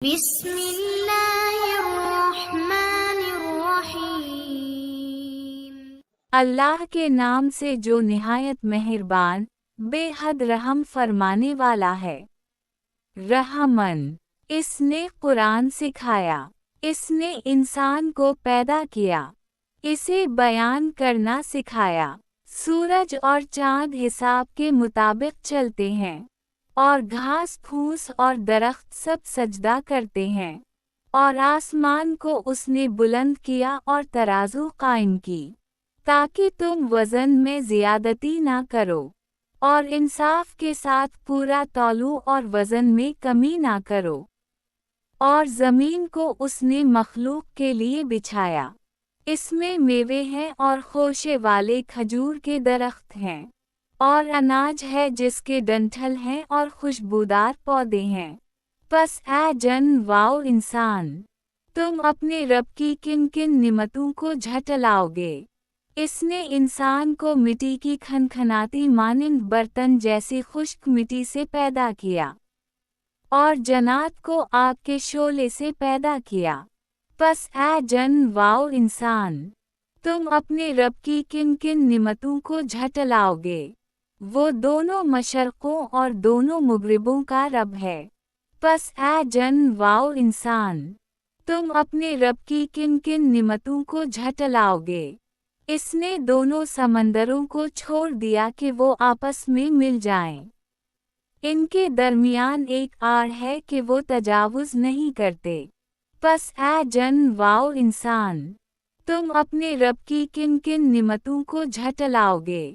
بسم اللہ الرحمن الرحیم۔ اللہ کے نام سے جو نہایت مہربان، بے حد رحم فرمانے والا ہے۔ رحمن، اس نے قرآن سکھایا، اس نے انسان کو پیدا کیا، اسے بیان کرنا سکھایا۔ سورج اور چاند حساب کے مطابق چلتے ہیں، اور گھاس پھوس اور درخت سب سجدہ کرتے ہیں، اور آسمان کو اس نے بلند کیا اور ترازو قائم کی، تاکہ تم وزن میں زیادتی نہ کرو، اور انصاف کے ساتھ پورا تولو اور وزن میں کمی نہ کرو۔ اور زمین کو اس نے مخلوق کے لیے بچھایا، اس میں میوے ہیں اور خوشے والے کھجور کے درخت ہیں، اور اناج ہے جس کے ڈنٹھل ہیں اور خوشبودار پودے ہیں۔ پس اے جن واؤ انسان، تم اپنے رب کی کن کن نعمتوں کو جھٹلاؤ گے۔ اس نے انسان کو مٹی کی کھنکھناتی مانند برتن جیسی خشک مٹی سے پیدا کیا، اور جنات کو آگ کے شعلے سے پیدا کیا۔ پس اے جن واؤ انسان، تم اپنے رب کی کن کن نعمتوں کو جھٹلاؤ گے۔ وہ دونوں مشرقوں اور دونوں مغربوں کا رب ہے۔ پس اے جن واؤ انسان، تم اپنے رب کی کن کن نعمتوں کو جھٹلاؤ گے۔ اس نے دونوں سمندروں کو چھوڑ دیا کہ وہ آپس میں مل جائیں۔ ان کے درمیان ایک آڑ ہے کہ وہ تجاوز نہیں کرتے۔ پس اے جن واؤ انسان، تم اپنے رب کی کن کن نعمتوں کو جھٹلاؤ گے۔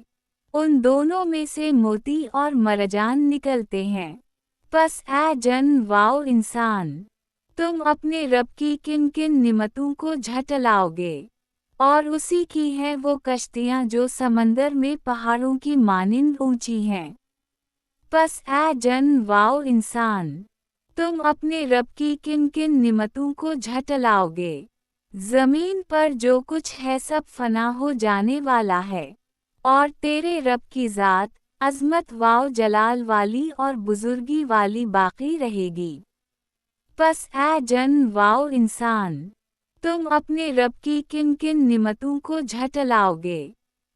ان دونوں میں سے موتی اور مرجان نکلتے ہیں۔ پس اے جن واؤ انسان، تم اپنے رب کی کن کن نعمتوں کو جھٹلاؤ گے۔ اور اسی کی ہیں وہ کشتیاں جو سمندر میں پہاڑوں کی مانند اونچی ہیں۔ پس اے جن واؤ انسان، تم اپنے رب کی کن کن نعمتوں کو جھٹلاؤ گے۔ زمین پر جو کچھ ہے سب فنا ہو جانے والا ہے، اور تیرے رب کی ذات، عظمت واو جلال والی اور بزرگی والی باقی رہے گی۔ پس اے جن واو انسان، تم اپنے رب کی کن کن نعمتوں کو جھٹلاؤ گے۔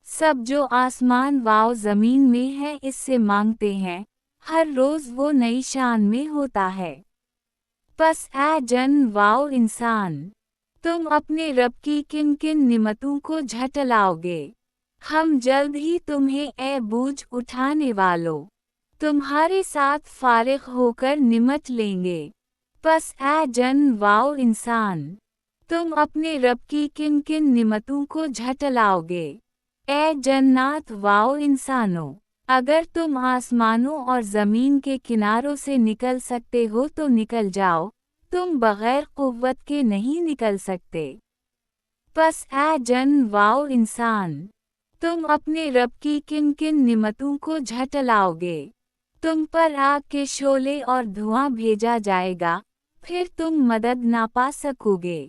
سب جو آسمان واو زمین میں ہے اس سے مانگتے ہیں، ہر روز وہ نئی شان میں ہوتا ہے۔ پس اے جن واو انسان، تم اپنے رب کی کن کن نعمتوں کو جھٹلاؤ گے۔ ہم جلد ہی تمہیں اے بوجھ اٹھانے والو، تمہارے ساتھ فارغ ہو کر نمٹ لیں گے۔ پس اے جن واؤ انسان، تم اپنے رب کی کن کن نعمتوں کو جھٹلاؤ گے۔ اے جنات واؤ انسانو، اگر تم آسمانوں اور زمین کے کناروں سے نکل سکتے ہو تو نکل جاؤ، تم بغیر قوت کے نہیں نکل سکتے۔ پس اے جن واؤ انسان، تم اپنے رب کی کن کن نعمتوں کو جھٹلاؤ گے۔ تم پر آگ کے شعلے اور دھواں بھیجا جائے گا، پھر تم مدد نہ پا سکو گے۔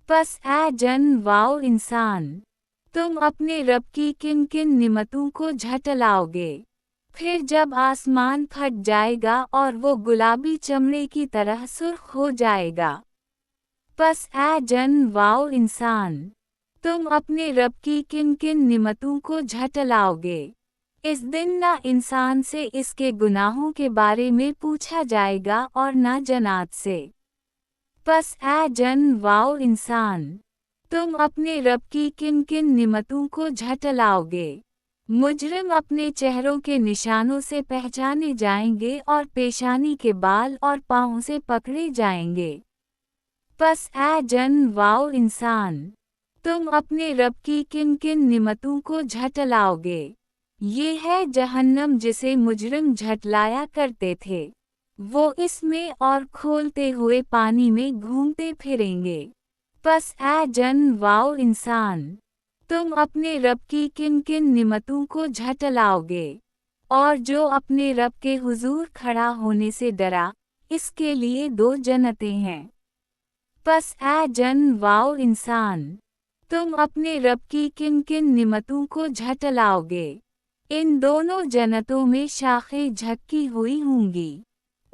پس اے جن واؤ انسان، تم اپنے رب کی کن کن نعمتوں کو جھٹلاؤ گے۔ پھر جب آسمان پھٹ جائے گا اور وہ گلابی چمڑے کی طرح سرخ ہو جائے گا۔ پس اے جن واؤ انسان، تم اپنے رب کی کن کن نعمتوں کو جھٹلاؤ گے۔ اس دن نہ انسان سے اس کے گناہوں کے بارے میں پوچھا جائے گا اور نہ جنات سے۔ پس اے جن واؤ انسان، تم اپنے رب کی کن کن نعمتوں کو جھٹلاؤ گے۔ مجرم اپنے چہروں کے نشانوں سے پہچانے جائیں گے اور پیشانی کے بال اور پاؤں سے پکڑے جائیں گے۔ پس اے جن واؤ انسان، تم اپنے رب کی کن کن نعمتوں کو جھٹلاؤ گے۔ یہ ہے جہنم جسے مجرم جھٹلایا کرتے تھے، وہ اس میں اور کھولتے ہوئے پانی میں گھومتے پھریں گے۔ پس اے جن واؤ انسان، تم اپنے رب کی کن کن نعمتوں کو جھٹلاؤ گے۔ اور جو اپنے رب کے حضور کھڑا ہونے سے ڈرا، اس کے لیے 2 جنتیں ہیں۔ پس اے جن واؤ انسان، تم اپنے رب کی کن کن نعمتوں کو جھٹلاؤ گے۔ ان دونوں جنتوں میں شاخیں جھکی ہوئی ہوں گی،